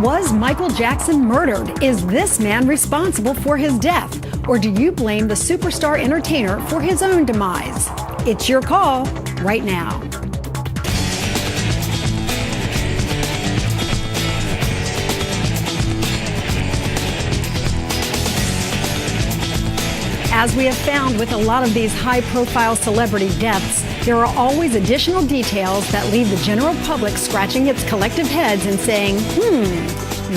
Was Michael Jackson murdered? Is this man responsible for his death? Or do you blame the superstar entertainer for his own demise? It's your call right now. As we have found with a lot of these high-profile celebrity deaths, there are always additional details that leave the general public scratching its collective heads and saying,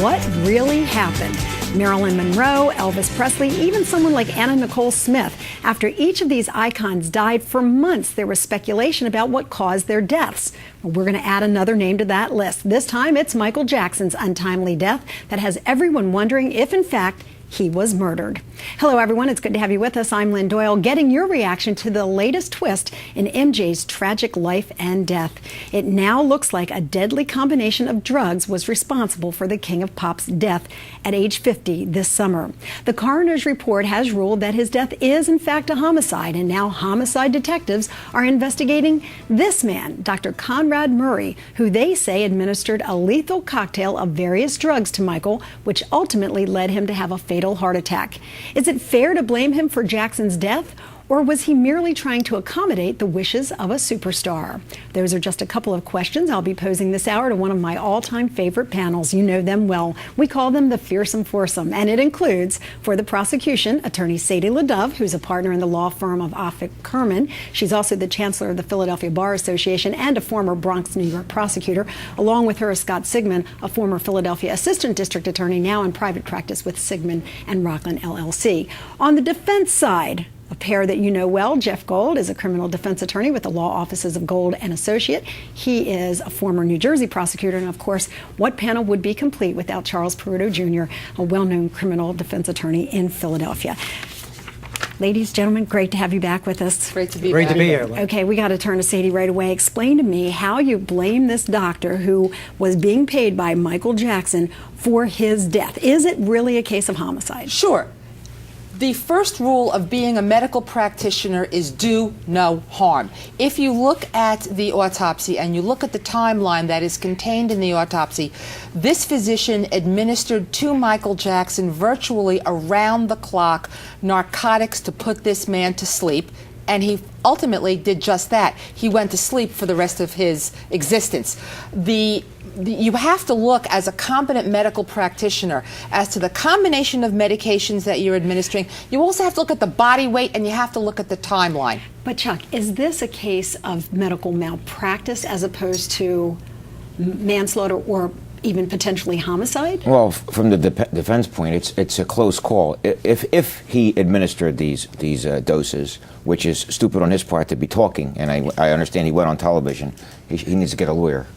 what really happened? Marilyn Monroe, Elvis Presley, even someone like Anna Nicole Smith. After each of these icons died for months, there was speculation about what caused their deaths. Well, we're going to add another name to that list. This time, it's Michael Jackson's untimely death that has everyone wondering if, in fact, he was murdered. Hello, everyone. It's good to have you with us. I'm Lynn Doyle, getting your reaction to the latest twist in MJ's tragic life and death. It now looks like a deadly combination of drugs was responsible for the King of Pop's death at age 50 this summer. The coroner's report has ruled that his death is, in fact, a homicide, and now homicide detectives are investigating this man, Dr. Conrad Murray, who they say administered a lethal cocktail of various drugs to Michael, which ultimately led him to have a fatal heart attack. Is it fair to blame him for Jackson's death, or was he merely trying to accommodate the wishes of a superstar? Those are just a couple of questions I'll be posing this hour to one of my all-time favorite panels. You know them well. We call them the Fearsome Foursome, and it includes, for the prosecution, attorney Sadie LeDove, who's a partner in the law firm of Offutt Kerman. She's also the chancellor of the Philadelphia Bar Association and a former Bronx, New York prosecutor. Along with her is Scott Sigmund, a former Philadelphia assistant district attorney, now in private practice with Sigmund and Rockland LLC. On the defense side, a pair that you know well, Jeff Gold is a criminal defense attorney with the law offices of Gold and Associate. He is a former New Jersey prosecutor, and of course, what panel would be complete without Charles Peruto Jr., a well-known criminal defense attorney in Philadelphia. Ladies, gentlemen, great to have you back with us. Great to be here. Okay, we got to turn to Sadie right away. Explain to me how you blame this doctor who was being paid by Michael Jackson for his death. Is it really a case of homicide? Sure. The first rule of being a medical practitioner is do no harm. If you look at the autopsy and you look at the timeline that is contained in the autopsy, this physician administered to Michael Jackson virtually around the clock narcotics to put this man to sleep. And he ultimately did just that. He went to sleep for the rest of his existence. You have to look as a competent medical practitioner as to the combination of medications that you're administering. You also have to look at the body weight, and you have to look at the timeline. But Chuck, is this a case of medical malpractice as opposed to manslaughter or even potentially homicide? Well, from the defense point, it's a close call. If he administered these doses, which is stupid on his part to be talking, and I understand he went on television, he needs to get a lawyer.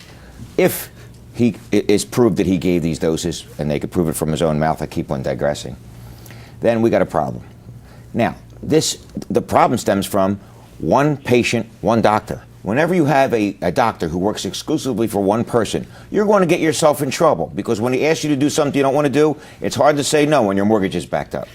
If he is proved that he gave these doses, and they could prove it from his own mouth, I keep on digressing, then we got a problem. Now, the problem stems from one patient, one doctor. Whenever you have a doctor who works exclusively for one person, you're going to get yourself in trouble, because when he asks you to do something you don't want to do, it's hard to say no when your mortgage is backed up.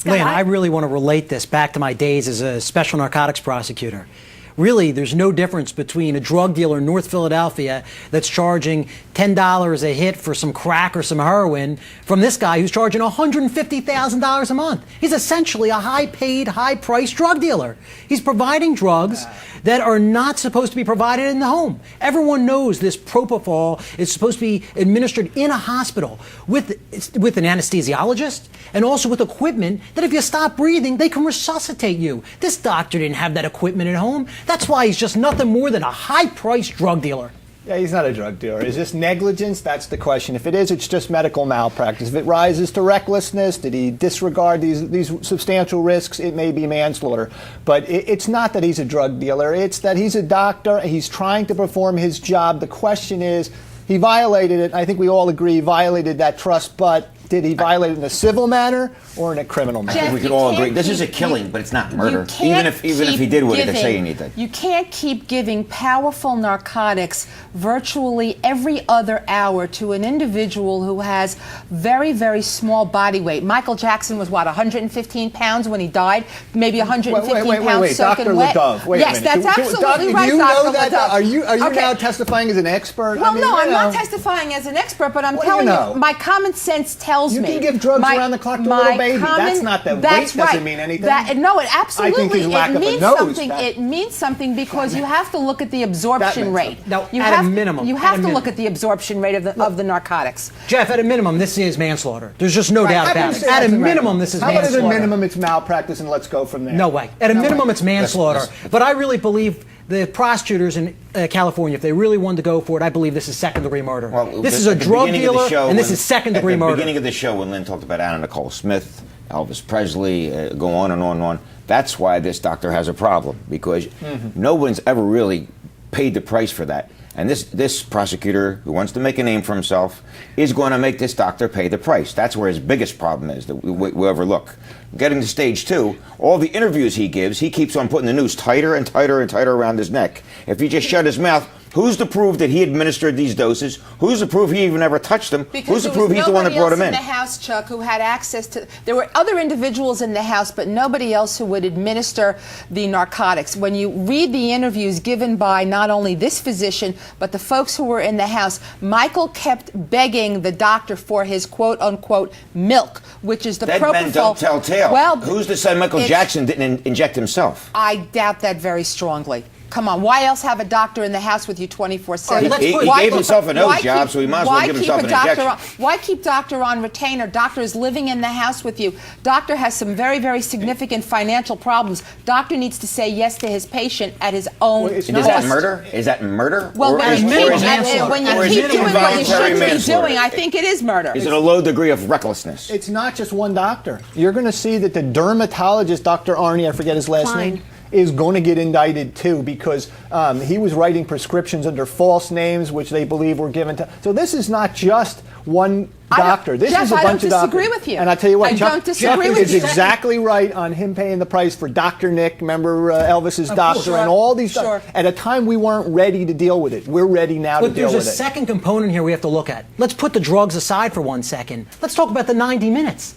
Lynn, I really want to relate this back to my days as a special narcotics prosecutor. Really, there's no difference between a drug dealer in North Philadelphia that's charging $10 a hit for some crack or some heroin from this guy who's charging $150,000 a month. He's essentially a high-paid, high-priced drug dealer. He's providing drugs that are not supposed to be provided in the home. Everyone knows this propofol is supposed to be administered in a hospital with an anesthesiologist and also with equipment that if you stop breathing, they can resuscitate you. This doctor didn't have that equipment at home. That's why he's just nothing more than a high-priced drug dealer. Yeah, he's not a drug dealer. Is this negligence? That's the question. If it is, it's just medical malpractice. If it rises to recklessness, did he disregard these substantial risks, it may be manslaughter. But it's not that he's a drug dealer. It's that he's a doctor. He's trying to perform his job. The question is, he violated it. I think we all agree he violated that trust, but did he violate it in a civil manner or in a criminal I manner? think we Jeff, could all you agree. can't This is a keep- killing, but it's not murder. You can't Even if he did what he could say anything. You can't keep giving powerful narcotics virtually every other hour to an individual who has very, very small body weight. Michael Jackson was, what, 115 pounds when he died? Maybe 115 pounds soaking Dr. wet? Ledove, wait yes, a minute. that's absolutely right, Do you Dr. know that? Ledove. Are you Okay. now testifying as an expert? Well, I mean, no, I'm you not know. testifying as an expert, but I'm What do you telling know? you, my common sense tells You me. can give drugs around the clock to a little baby. That's not the weight doesn't mean anything. No, it absolutely his lack it of a means nose, something. that- It means something because you have to look at the absorption meant rate. something. Now, you at a have, minimum, you at have a to look minimum. at the absorption rate of the narcotics. Jeff, at a minimum, this is manslaughter. There's just no Right. doubt I about wouldn't it. say At a that's minimum, this is How about manslaughter. at a minimum it's malpractice and let's go from there? No way. At a No minimum, way. it's manslaughter. But I really believe the prosecutors in California, if they really wanted to go for it, I believe this is second-degree murder. This is a at the drug beginning of the dealer, show and this when- is second-degree At the murder. beginning of the show, when Lynn talked about Anna Nicole Smith, Elvis Presley, go on and on and on, that's why this doctor has a problem, because no one's ever really paid the price for that. And this prosecutor, who wants to make a name for himself, is going to make this doctor pay the price. That's where his biggest problem is that we overlook. Getting to stage 2, all the interviews he gives, he keeps on putting the noose tighter and tighter and tighter around his neck. If he just shut his mouth, who's to prove that he administered these doses? Who's to prove he even ever touched them? Because Who's to there prove was he's the one that brought nobody him else in? the house, Chuck, who had access to. There were other individuals in the house, but nobody else who would administer the narcotics. When you read the interviews given by not only this physician, but the folks who were in the house, Michael kept begging the doctor for his quote-unquote milk, which is the Dead propofol. men don't tell tale. Well, who's to say Michael it's- Jackson didn't inject himself? I doubt that very strongly. Come on, why else have a doctor in the house with you 24/7? All right, He Why gave keep- himself a nose why job, keep- so he might as well why give keep himself a an doctor injection. Why keep doctor on retainer? Doctor is living in the house with you. Doctor has some very, very significant financial problems. Doctor needs to say yes to his patient at his own it's And is not- that murder? Is that murder? Well, Or when is- you or keep, is it- manslaughter. when you or is keep it doing what you involuntary shouldn't be manslaughter? doing, I think it is murder. Is it a low degree of recklessness? It's not just one doctor. You're going to see that the dermatologist, Dr. Arnie, I forget his last Klein. name, is going to get indicted too because he was writing prescriptions under false names, which they believe were given to. So this is not just one doctor. This Jeff, is a I bunch don't of doctors. disagree with you. And I tell you what, I Chuck, don't disagree Jeff with is you. exactly right on him paying the price for Dr. Nick. Remember Elvis's doctor Sure, and all these. sure. At a time we weren't ready to deal with it. We're ready now to But deal there's a with it. second component here we have to look at. Let's put the drugs aside for 1 second. Let's talk about the 90 minutes.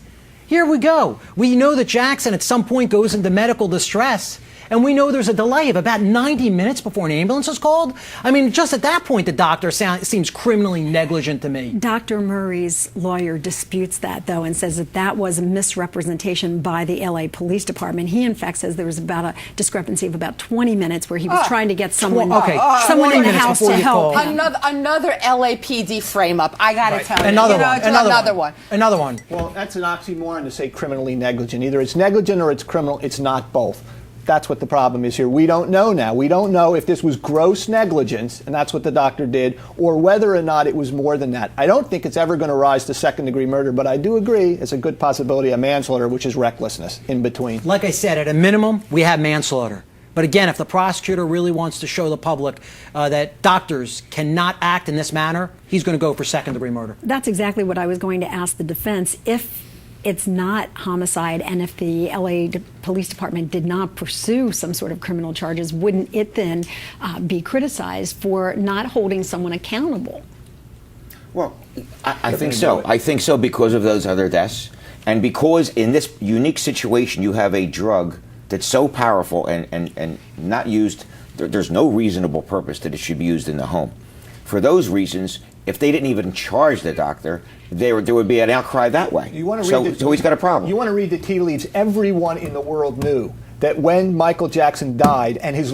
Here we go. We know that Jackson at some point goes into medical distress. And we know there's a delay of about 90 minutes before an ambulance is called. I mean, just at that point, the doctor seems criminally negligent to me. Dr. Murray's lawyer disputes that, though, and says that that was a misrepresentation by the LA Police Department. He, in fact, says there was about a discrepancy of about 20 minutes where he was trying to get someone, someone 20 in the minutes house before to you help call. him. Another LAPD frame-up. I got to tell you. Another You know, one. it's Another one. Another one. Well, that's an oxymoron to say criminally negligent. Either it's negligent or it's criminal. It's not both. That's what the problem is here. We don't know now. We don't know if this was gross negligence, and that's what the doctor did, or whether or not it was more than that. I don't think it's ever going to rise to second-degree murder, but I do agree it's a good possibility of manslaughter, which is recklessness in between. Like I said, at a minimum, we have manslaughter. But again, if the prosecutor really wants to show the public that doctors cannot act in this manner, he's going to go for second-degree murder. That's exactly what I was going to ask the defense. If it's not homicide, and if the LA Police Department did not pursue some sort of criminal charges, wouldn't it then be criticized for not holding someone accountable? Well, I think so. I think so because of those other deaths. And because in this unique situation, you have a drug that's so powerful and not used, there's no reasonable purpose that it should be used in the home. For those reasons, if they didn't even charge the doctor, there would be an outcry that way. You want to read so he's got a problem. You want to read the tea leaves. Everyone in the world knew that when Michael Jackson died and his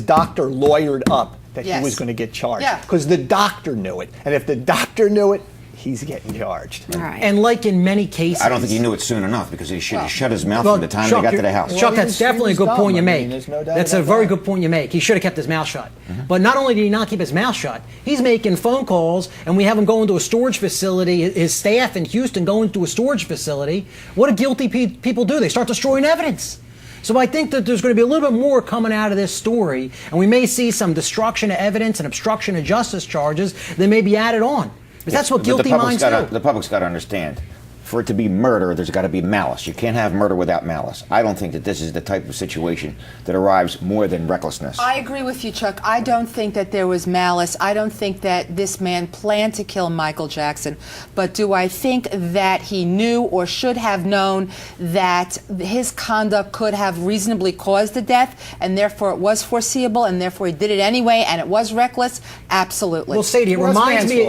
doctor lawyered up that Yes. he was going to get charged. Yeah. Because the doctor knew it. And if the doctor knew it, he's getting charged. All right. And like in many cases... I don't think he knew it soon enough because he should have shut his mouth Well, from the time Chuck, they got to the house. Well, Chuck, he that's was- definitely a he was good point you dumb. I make. mean, there's no doubt That's a about very that. good point you make. He should have kept his mouth shut. But not only did he not keep his mouth shut, he's making phone calls, and we have him going to a storage facility. His staff in Houston going to a storage facility. What do guilty people do? They start destroying evidence. So I think that there's going to be a little bit more coming out of this story, and we may see some destruction of evidence and obstruction of justice charges that may be added on. Because that's what But guilty minds do. The public's got to understand. For it to be murder, there's got to be malice. You can't have murder without malice. I don't think that this is the type of situation that arrives more than recklessness. I agree with you, Chuck. I don't think that there was malice. I don't think that this man planned to kill Michael Jackson. But do I think that he knew or should have known that his conduct could have reasonably caused the death, and therefore it was foreseeable, and therefore he did it anyway, and it was reckless? Absolutely. Well, Sadie, it Well, that's reminds me. manslaughter.